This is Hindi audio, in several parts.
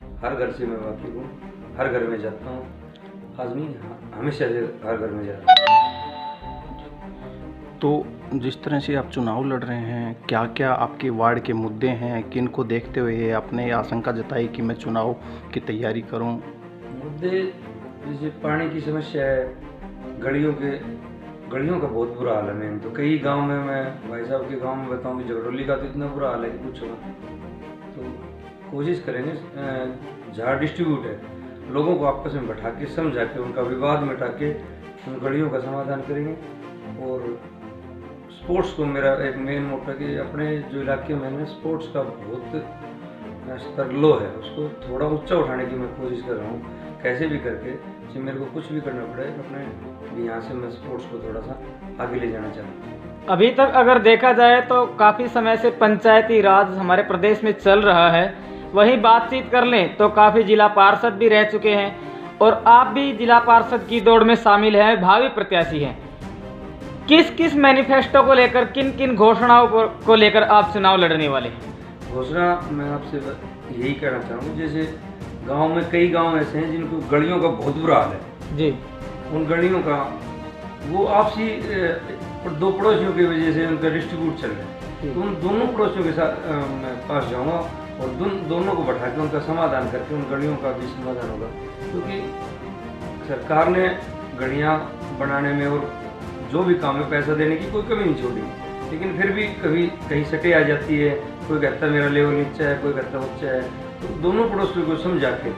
हर घर से मैं वाकिफ हूँ, हर घर में जाता हूँ। आज नहीं, हमेशा से हर घर में जाता हूँ। तो जिस तरह से आप चुनाव लड़ रहे हैं, क्या क्या आपके वार्ड के मुद्दे हैं, किन को देखते हुए आपने आशंका जताई कि मैं चुनाव की तैयारी करूं? मुद्दे जैसे पानी की समस्या है, गलियों का बहुत बुरा हाल है। मेन तो कई गांव में, मैं भाई साहब के गांव में बताऊं कि जगरौली का तो इतना बुरा हाल है कि पूछो मत। तो कोशिश करेंगे, जहाँ डिस्ट्रीब्यूट है लोगों को आपस में बैठा के समझा के उनका विवाद मिटा के उन गलियों का समाधान करेंगे। और स्पोर्ट्स को मेरा एक मेन मोटो कि अपने जो इलाके में है स्पोर्ट्स का बहुत स्तर लो है, उसको थोड़ा ऊंचा उठाने की मैं कोशिश कर रहा हूँ। कैसे भी करके चाहे मेरे को कुछ भी करना पड़े, अपने यहाँ से मैं स्पोर्ट्स को थोड़ा सा आगे ले जाना चाहता हूँ। अभी तक अगर देखा जाए तो काफ़ी समय से पंचायती राज हमारे प्रदेश में चल रहा है। वहीं बातचीत कर लें तो काफ़ी जिला पार्षद भी रह चुके हैं और आप भी जिला पार्षद की दौड़ में शामिल हैं, भावी प्रत्याशी हैं। किस किस मैनिफेस्टो को लेकर, किन किन घोषणाओं को लेकर आप चुनाव लड़ने वाले हैं? घोषणा मैं आपसे यही कहना चाहूँगा, जैसे गांव में कई गांव ऐसे हैं जिनको गलियों का बहुत बुरा हाल है जी। उन गलियों का वो आपसी दो पड़ोसियों की वजह से उनका डिस्ट्रीब्यूट चल रहा है। तो उन दोनों पड़ोसियों के साथ मैं पास जाऊँगा और दोनों को बैठा के उनका समाधान करके उन गलियों का भी समाधान होगा। क्योंकि सरकार ने गलियाँ बनाने में और जो भी काम है पैसा देने की कोई कमी नहीं छोड़ी, लेकिन फिर भी कभी कहीं सटे आ जाती है। कोई कहता है मेरा लेवल नीचा है, कोई कहता ऊंचा है। तो दोनों पड़ोसियों को समझा के,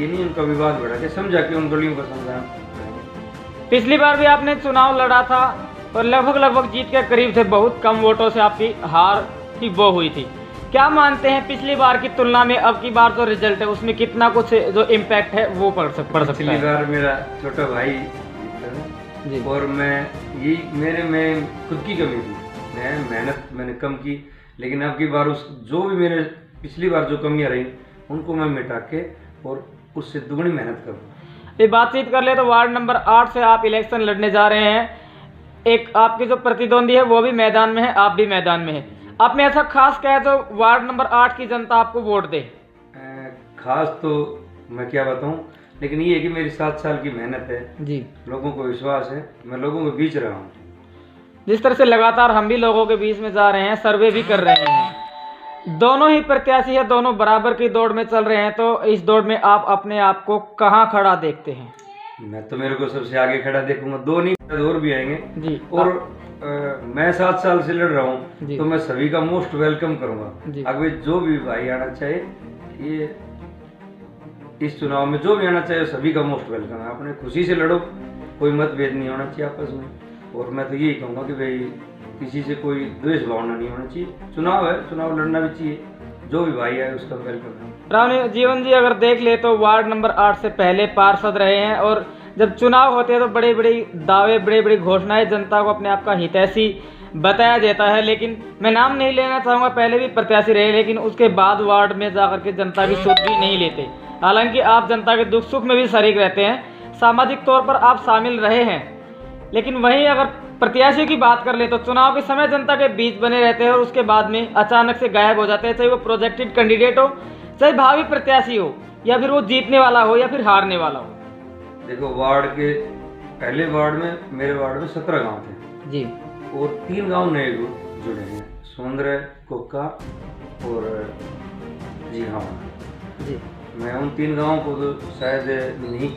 ये नहीं उनका विवाद बढ़ा के, समझा के उन गलियों का समाधान करेंगे। पिछली बार भी आपने चुनाव लड़ा था और लगभग जीत के करीब थे, बहुत कम वोटों से आपकी हार की वो हुई थी। क्या मानते हैं पिछली बार की तुलना में अब की बार जो रिजल्ट है उसमें कितना कुछ जो इम्पैक्ट है वो पड़ सकता है? पिछली बार मेरा छोटा भाई जी, और मैं खुद की कमी थी, मेहनत मैंने कम की। लेकिन अब की बार जो भी मेरे पिछली बार जो कमियां रही उनको मैं मिटा के और उससे दुगनी मेहनत करूँ। ये बातचीत कर ले तो वार्ड नंबर 8 से आप इलेक्शन लड़ने जा रहे हैं। एक आपके जो प्रतिद्वंदी है वो भी मैदान में है, आप भी मैदान में है। आप में ऐसा खास क्या है जो वार्ड नंबर 8 की जनता आपको वोट दे? खास तो मैं क्या बताऊं, लेकिन ये है कि मेरी 7 साल की मेहनत है जी, लोगों को विश्वास है, मैं लोगों के बीच रहा हूँ। जिस तरह से लगातार हम भी लोगों के बीच में जा रहे हैं, सर्वे भी कर रहे हैं, दोनों ही प्रत्याशी है, दोनों बराबर की दौड़ में चल रहे हैं, तो इस दौड़ में आप अपने आप को कहाँ खड़ा देखते हैं? मैं तो मेरे को सबसे आगे खड़ा देखूंगा, दो नहीं और भी आएंगे जी। और मैं 7 साल से लड़ रहा हूँ तो मैं सभी का मोस्ट वेलकम करूंगा। अगर जो भी भाई आना चाहे, ये इस चुनाव में जो भी आना चाहे सभी का मोस्ट वेलकम है। अपने खुशी से लड़ो, कोई मतभेद नहीं होना चाहिए आपस में। और मैं तो यही कहूँगा कि भाई किसी से कोई द्वेष भावना नहीं होना चाहिए। चुनाव है, चुनाव लड़ना भी चाहिए, जो भी भाई है उसका वेलकम है। राम जीवन जी अगर देख ले तो वार्ड नंबर 8 से पहले पार्षद रहे हैं और जब चुनाव होते हैं तो बड़े बड़े दावे, बड़े बड़ी घोषणाएं जनता को अपने आप का हितैषी बताया जाता है। लेकिन मैं नाम नहीं लेना चाहूँगा, पहले भी प्रत्याशी रहे, लेकिन उसके बाद वार्ड में जाकर के जनता की सुध भी नहीं लेते। हालांकि आप जनता के दुख सुख में भी शरीक रहते हैं, सामाजिक तौर पर आप शामिल रहे हैं। लेकिन वहीं अगर प्रत्याशी की बात कर ले तो चुनाव के समय जनता के बीच बने रहते हैं और उसके बाद में अचानक से गायब हो जाते हैं, चाहे वो प्रोजेक्टेड कैंडिडेट हो, चाहे भावी प्रत्याशी हो, या फिर वो जीतने वाला हो या फिर हारने वाला हो। देखो, वार्ड के पहले वार्ड में, मेरे वार्ड में 17 गांव थे जी, और 3 गांव नए जुड़े हैं, सोंदर, कोका और जी हाँ जी। मैं उन 3 गांवों को तो शायद नहीं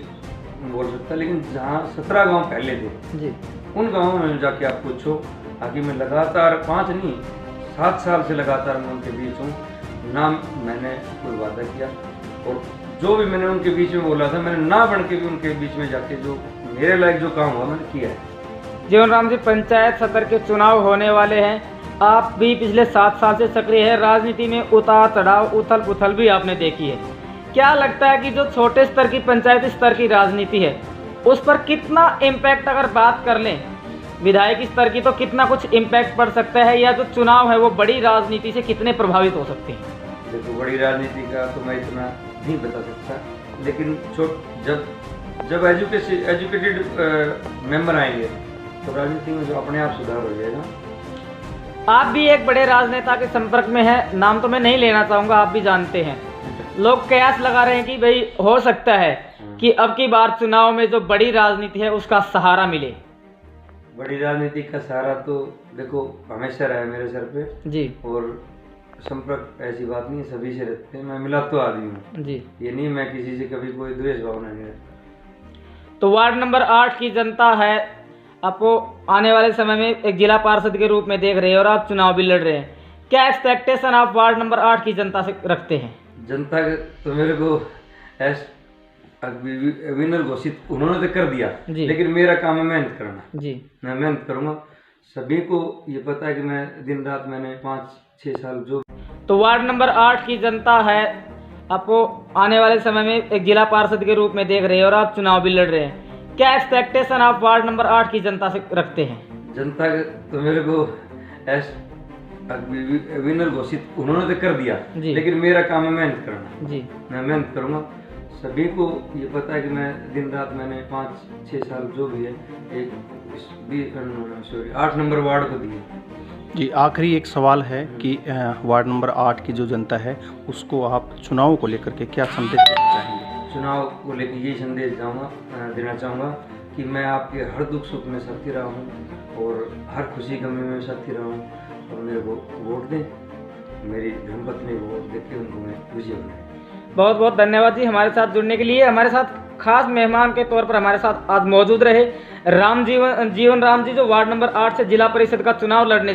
बोल सकता, लेकिन जहाँ 17 गांव पहले थे जी, उन गांवों में जाके आप पूछो। ताकि मैं लगातार 5 नहीं 7 साल से लगातार मैं उनके बीच हूँ, ना मैंने कोई वादा किया और जो भी मैंने उनके बीच में बोला था, मैंने ना बन के भी उनके बीच में जाके जो मेरे लायक जो काम हुआ मैंने किया है। जीवन राम जी, पंचायत सत्र के चुनाव होने वाले हैं, आप भी पिछले 7 साल से सक्रिय है राजनीति में, उतार चढ़ाव, उथल पुथल भी आपने देखी है। क्या लगता है कि जो छोटे स्तर की पंचायत स्तर की राजनीति है उस पर कितना इम्पैक्ट, अगर बात कर लें विधायक स्तर की, तो कितना कुछ इम्पैक्ट पड़ सकता है, या जो चुनाव है वो बड़ी राजनीति से कितने प्रभावित हो सकते हैं? देखो, बड़ी राजनीति का तो मैं इतना नहीं बता सकता, लेकिन जब एजुकेटेड मेंबर आएंगे तो राजनीति में जो अपने आप सुधार हो जाएगा। आप भी एक बड़े राजनेता के संपर्क में हैं, नाम तो मैं नहीं लेना चाहूँगा, आप भी जानते हैं, लोग कयास लगा रहे हैं कि भाई हो सकता है कि अब की बार चुनाव में जो बड़ी राजनीति है उसका सहारा मिले। बड़ी राजनीति का सहारा तो देखो हमेशा रहा है मेरे सर पे, जी और संपर्क ऐसी बात नहीं है, सभी से रहते हैं। मैं मिला तो आदमी हूँ, जी। ये नहीं मैं किसी से कभी कोई द्वेष भावना नहीं रखता। तो वार्ड नंबर 8 की जनता है, आपको आने वाले समय में एक जिला पार्षद के रूप में देख रहे हैं और आप चुनाव भी लड़ रहे हैं। क्या एक्सपेक्टेशन आप वार्ड नंबर 8 की जनता से रखते हैं? जनता के तो मेरे को विनर घोषित उन्होंने तो कर दिया, जी। लेकिन मेरा काम है मेहनत करना। जी मैं मेहनत करूँगा। सभी को ये पता है कि मैं दिन रात मैंने 5-6 साल जो। तो वार्ड नंबर 8 की जनता है, आपको आने वाले समय में एक जिला पार्षद के रूप में देख रहे हैं और आप चुनाव भी लड़ रहे हैं। क्या एक्सपेक्टेशन आप वार्ड नंबर 8 की जनता से रखते हैं? जनता के तो मेरे को विनर घोषित उन्होंने तो कर दिया, जी। लेकिन मेरा काम है मेहनत करना। जी मैं मेहनत करूँगा। सभी को ये पता है कि मैं दिन रात मैंने 5-6 साल जो भी है एक 8 नंबर वार्ड को दिए। जी, आखिरी एक सवाल है कि वार्ड नंबर 8 की जो जनता है उसको आप चुनाव को लेकर के क्या संदेश देना चाहेंगे? चुनाव को लेकर यही संदेश देना चाहूँगा कि मैं आपके हर दुख सुख में साथी रहा हूँ और हर खुशी गमी में साथी रहा हूँ, और मेरे को वोट दें। मेरी धर्मपत्नी को वोट देकर उनको मैं विजय बनाए। बहुत बहुत धन्यवाद जी हमारे साथ जुड़ने के लिए। हमारे साथ खास मेहमान के तौर पर हमारे साथ आज मौजूद रहे जीवन राम जी, जो वार्ड नंबर 8 से जिला परिषद का चुनाव लड़ने